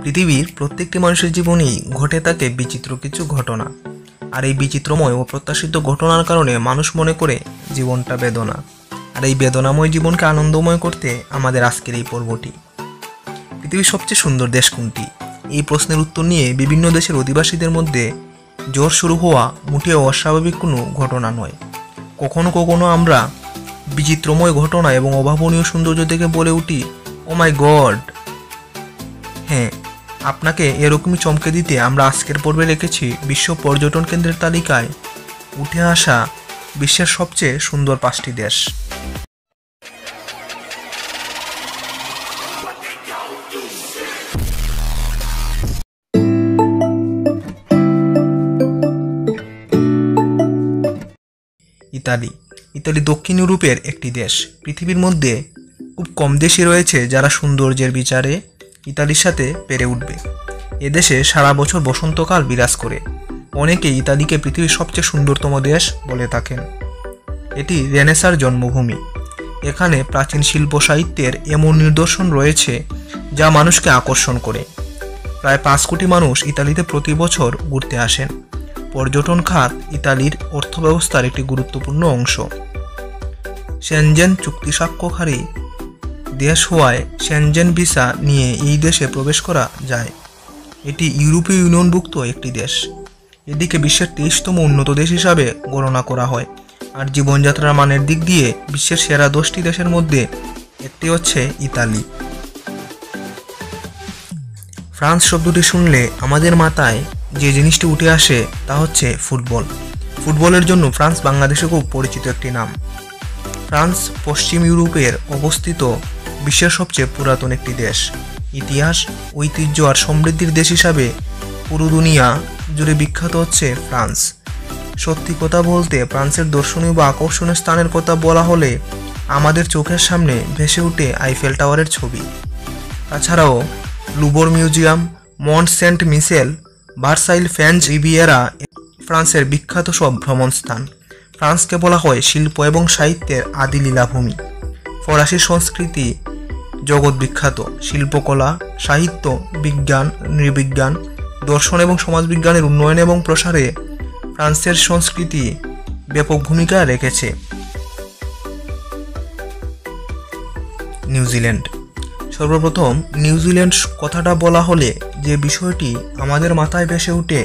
পৃথিবীর প্রত্যেকটি মানুষের জীবনেই ঘটে থাকে বিচিত্র কিছু ঘটনা। আর এই বিচিত্রময় ও প্রত্যাশিত ঘটনার কারণে মানুষ মনে করে জীবনটা বেদনা। আর এই বেদনাময় জীবনকে আনন্দময় করতে আমাদের আজকের এই পর্বটি। পৃথিবীর সবচেয়ে সুন্দর দেশ কোনটি? এই প্রশ্নের উত্তর নিয়ে বিভিন্ন দেশের অধিবাসীদের মধ্যে জ্বর শুরু হওয়া মোটেও অস্বাভাবিক কোনো ঘটনা নয়। কখনো কখনো আমরা বিচিত্রময় ঘটনা এবং অভাবনীয় সৌন্দর্য দেখে বলে উঠি, ও মাই গড। হ্যাঁ, আপনাকে এরকমই চমকে দিতে আমরা আজকের পর্বে রেখেছি বিশ্ব পর্যটন কেন্দ্রের তালিকায় উঠে আসা বিশ্বের সবচেয়ে সুন্দর 5টি দেশ। ইতালি দক্ষিণ ইউরোপের একটি দেশ। পৃথিবীর মধ্যে খুব কম দেশই রয়েছে যারা সৌন্দর্যের বিচারে ইতালির সাথে পেরে উঠবে। এদেশে সারা বছর বসন্তকাল বিরাজ করে। অনেকে ইতালিকে পৃথিবীর সবচেয়ে সুন্দরতম দেশ বলে থাকেন। এটি রেনেসাঁর জন্মভূমি। এখানে প্রাচীন শিল্প সাহিত্যের এমন নিদর্শন রয়েছে যা মানুষকে আকর্ষণ করে। প্রায় 5 কোটি মানুষ ইতালিতে প্রতি বছর ঘুরতে আসেন। পর্যটন খাত ইতালির অর্থব্যবস্থার একটি গুরুত্বপূর্ণ অংশ। শেনজেন চুক্তি স্বাক্ষরকারী দেশ হওয়ায় শেনজেন ভিসা নিয়ে এই দেশে প্রবেশ করা যায়। এটি ইউরোপীয় ইউনিয়নভুক্ত একটি দেশ। এদিকে বিশ্বের 23তম উন্নত দেশ হিসাবে গণনা করা হয়। আর জীবনযাত্রার মানের দিক দিয়ে বিশ্বের সেরা 10টি দেশের মধ্যে একটি হচ্ছে ইতালি। ফ্রান্স শব্দটি শুনলে আমাদের মাথায় যে জিনিসটি উঠে আসে তা হচ্ছে ফুটবল। ফুটবলের জন্য ফ্রান্স বাংলাদেশে খুব পরিচিত একটি নাম। ফ্রান্স পশ্চিম ইউরোপের অবস্থিত বিশ্বের সবচেয়ে পুরাতন একটি দেশ। ইতিহাস, ঐতিহ্য আর সমৃদ্ধির দেশ হিসাবে পুরো দুনিয়া জুড়ে বিখ্যাত হচ্ছে ফ্রান্স। সত্যি কথা বলতে ফ্রান্সের দর্শনীয় বা আকর্ষণীয় স্থানের কথা বলা হলে আমাদের চোখের সামনে ভেসে ওঠে আইফেল টাওয়ারের ছবি। তাছাড়াও লুভর মিউজিয়াম, মন্ট সেন্ট মিশেল, ভার্সাইল ফ্রেঞ্চ রিভিয়েরা ফ্রান্সের বিখ্যাত সব ভ্রমণ স্থান। ফ্রান্সকে বলা হয় শিল্প এবং সাহিত্যের আদি লীলাভূমি। ফরাসি সংস্কৃতি জগৎ বিখ্যাত। শিল্পকলা, সাহিত্য, বিজ্ঞান, নৃবিজ্ঞান, দর্শন এবং সমাজবিজ্ঞানের উন্নয়ন এবং প্রসারে ফ্রান্সের সংস্কৃতি ব্যাপক ভূমিকা রেখেছে। নিউজিল্যান্ড। সর্বপ্রথম নিউজিল্যান্ড কথাটা বলা হলে যে বিষয়টি আমাদের মাথায় ভেসে ওঠে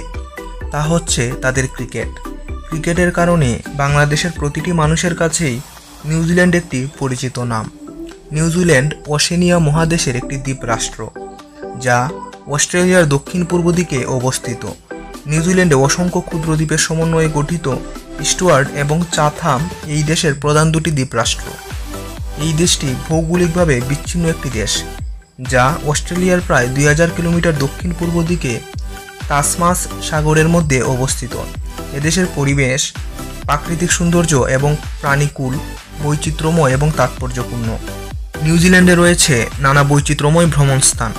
তা হচ্ছে তাদের ক্রিকেট। ক্রিকেটের কারণে বাংলাদেশের প্রতিটি মানুষের কাছেই নিউজিল্যান্ড একটি পরিচিত নাম। নিউজিল্যান্ড ওশেনিয়া মহাদেশের একটি দ্বীপ রাষ্ট্র যা অস্ট্রেলিয়ার দক্ষিণ পূর্ব দিকে অবস্থিত। নিউজিল্যান্ডে অসংখ্য ক্ষুদ্র দ্বীপের সমন্বয়ে গঠিত স্টুয়ার্ট এবং চাথাম এই দেশের প্রধান দুটি দ্বীপ রাষ্ট্র। এই দেশটি ভৌগোলিকভাবে বিচ্ছিন্ন একটি দেশ যা অস্ট্রেলিয়ার প্রায় 2000 কিলোমিটার দক্ষিণ পূর্ব দিকে তাসমাস সাগরের মধ্যে অবস্থিত। এদেশের পরিবেশ, প্রাকৃতিক সৌন্দর্য এবং প্রাণীকুল বৈচিত্র্যময় এবং তাৎপর্যপূর্ণ। নিউজিল্যান্ডে রয়েছে নানা বৈচিত্র্যময় ভ্রমণ স্থান,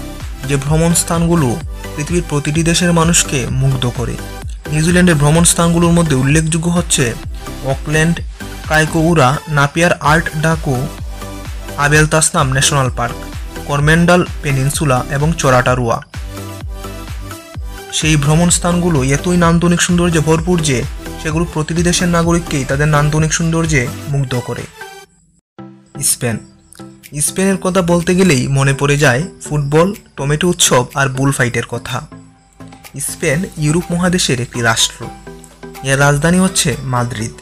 যে ভ্রমণ স্থানগুলো পৃথিবীর প্রতিটি দেশের মানুষকে মুগ্ধ করে। নিউজিল্যান্ডের ভ্রমণ স্থানগুলোর মধ্যে উল্লেখযোগ্য হচ্ছে Auckland, Kaikoura, Napier art deco, Abel Tasman national park, Coromandel Peninsula এবং চরাটারুয়া। সেই ভ্রমণ স্থানগুলো এতই নান্দনিক সৌন্দর্যে ভরপুর যে সেগুলো প্রতিটি দেশের নাগরিককেই তাদের নান্দনিক সৌন্দর্যে মুগ্ধ করে। স্পেনের কথা বলতে গেলেই মনে পড়ে যায় ফুটবল, টমেটো উৎসব আর বুল ফাইটের কথা। স্পেন ইউরোপ মহাদেশের একটি রাষ্ট্র। এর রাজধানী হচ্ছে মাদ্রিদ।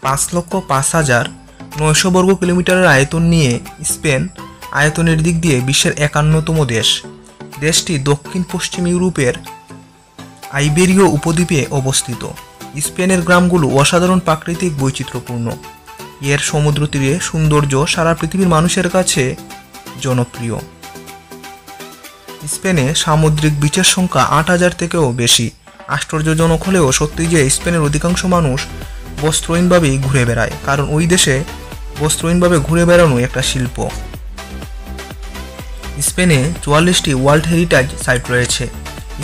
5,05,900 বর্গ কিলোমিটারের আয়তন নিয়ে স্পেন আয়তনের দিক দিয়ে বিশ্বের 51তম দেশ। দেশটি দক্ষিণ পশ্চিম ইউরোপের আইবেরীয় উপদ্বীপে অবস্থিত। স্পেনের গ্রামগুলো অসাধারণ প্রাকৃতিক বৈচিত্র্যপূর্ণ। এর সমুদ্র তীরে সৌন্দর্য সারা পৃথিবীর মানুষের কাছে জনপ্রিয়। স্পেনে সামুদ্রিক বিচের সংখ্যা 8000 থেকেও বেশি। আশ্চর্যজনক হলেও সত্যি যে স্পেনের অধিকাংশ মানুষ বস্ত্রহীনভাবেই ঘুরে বেড়ায়, কারণ ওই দেশে বস্ত্রহীনভাবে ঘুরে বেড়ানো একটা শিল্প। স্পেনে 44টি ওয়ার্ল্ড হেরিটেজ সাইট রয়েছে।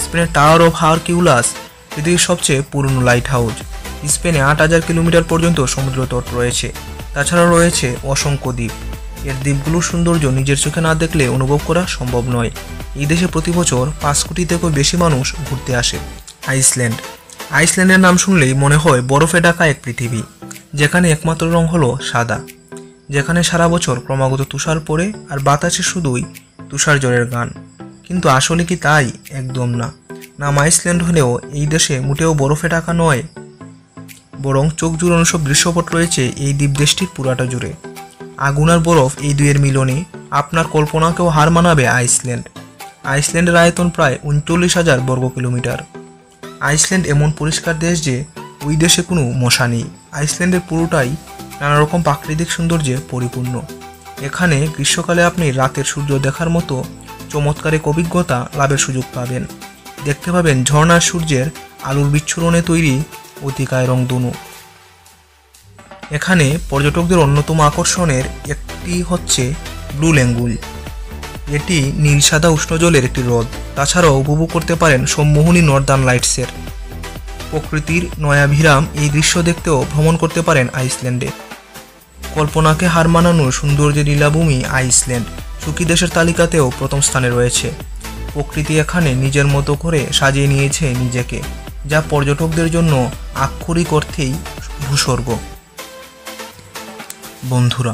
স্পেনের টাওয়ার অফ হারকিউলাস পৃথিবীর সবচেয়ে পুরনো লাইট হাউস। স্পেনে 8000 কিলোমিটার পর্যন্ত সমুদ্র তট রয়েছে। তাছাড়াও রয়েছে অসংখ্য দ্বীপ। এর দ্বীপগুলোর সৌন্দর্য নিজের চোখে না দেখলে অনুভব করা সম্ভব নয়। এই দেশে প্রতি বছর 5 কোটি থেকেও বেশি মানুষ ঘুরতে আসে। আইসল্যান্ড। আইসল্যান্ডের নাম শুনলেই মনে হয় বরফে ঢাকা এক পৃথিবী, যেখানে একমাত্র রং হলো সাদা, যেখানে সারা বছর ক্রমাগত তুষার পড়ে আর বাতাসে শুধুই তুষার ঝড়ের গান। কিন্তু আসলে কি তাই? একদম না। নাম আইসল্যান্ড হলেও এই দেশে মোটেও বরফে ঢাকা নয়, বরং চোখ জুড়ানো সব দৃশ্যপট রয়েছে এই দ্বীপদেশটির পুরাটা জুড়ে। আগুন আর বরফ এই দুইয়ের মিলনে আপনার কল্পনাকেও হার মানাবে আইসল্যান্ড। আইসল্যান্ডের আয়তন প্রায় 39,000 বর্গ কিলোমিটার। আইসল্যান্ড এমন পরিষ্কার দেশ যে ওই দেশে কোনো মশা নেই। আইসল্যান্ডের পুরোটাই নানা রকম প্রাকৃতিক সৌন্দর্যে পরিপূর্ণ। এখানে গ্রীষ্মকালে আপনি রাতের সূর্য দেখার মতো চমৎকার এক অভিজ্ঞতা লাভের সুযোগ পাবেন। দেখতে পাবেন ঝর্ণার সূর্যের আলোর বিচ্ছুরণে তৈরি অতিকায় রংধনু। এখানে পর্যটকদের অন্যতম আকর্ষণের একটি হচ্ছে ব্লু লেগুন। এটি নীল সাদা উষ্ণ জলের একটি হ্রদ। তাছাড়াও উপভোগ করতে পারেন সম্মোহনী নর্দার্ন লাইটসের প্রকৃতির নয়াভিরাম এই দৃশ্য দেখতেও ভ্রমণ করতে পারেন আইসল্যান্ডে। কল্পনাকে হার মানানোর সৌন্দর্যের লীলাভূমি আইসল্যান্ড সুখী দেশের তালিকাতেও প্রথম স্থানে রয়েছে। প্রকৃতি এখানে নিজের মতো করে সাজিয়ে নিয়েছে নিজেকে, যা পর্যটকদের জন্য আক্ষরিক অর্থেই ভূস্বর্গ। বন্ধুরা,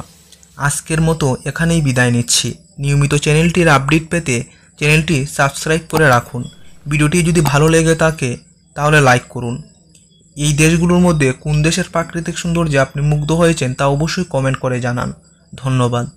আজকের মতো এখানেই বিদায় নিচ্ছি। নিয়মিত চ্যানেলটির আপডেট পেতে চ্যানেলটি সাবস্ক্রাইব করে রাখুন। ভিডিওটি যদি ভালো লেগে থাকে তাহলে লাইক করুন। এই দেশগুলোর মধ্যে কোন দেশের প্রাকৃতিক সৌন্দর্যে আপনি মুগ্ধ হয়েছেন তা অবশ্যই কমেন্ট করে জানান। ধন্যবাদ।